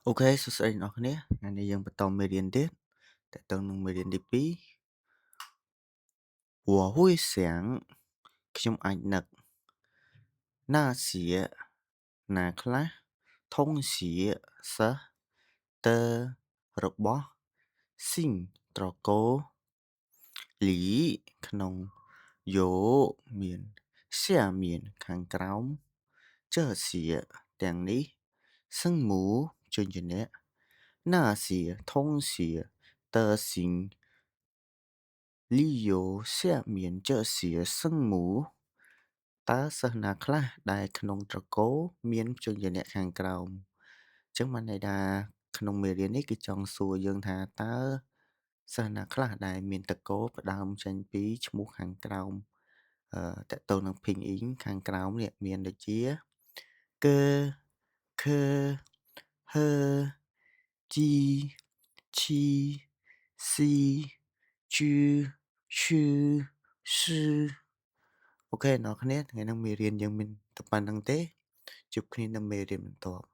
អូខេសួស្តីអ្នកនរគ្នាថ្ងៃនេះយើងបន្តមេរៀនទៀតតើតើនឹងមេរៀនទី2我会想ខ្ញុំអាចនឹក那些ណាខ្លះ同学សិស្ស的របស់ស៊ីងត្រកូលលីក្នុងយោមាន下面ខាងក្រោម这些ទាំងនេះសឹងមូជួយជាអ្នក那些同学的心里有下面这些生母តើសិស្សណាខ្លះដែលក្នុងត្រកូលមានជនជាអ្នកខាងក្រោមអញ្ចឹងបានន័យថាក្នុងមេរៀននេះគឺចង់សួរយើងថាតើសិស្សណាខ្លះដែលមានត្រកូលផ្ដើមចេញពីឈ្មោះខាងក្រោមតកតងនឹងភីងអ៊ីងខាងក្រោមនេះមានដូចជាកខហជីឈីស៊ីជឺឈឺស៊ឺអូខេអ្នកនរគ្នាថ្ងៃនេះមេរៀនយើងមានតែប៉ុណ្្នឹងទេជួបគ្នានៅមេរៀនបន្ទាប់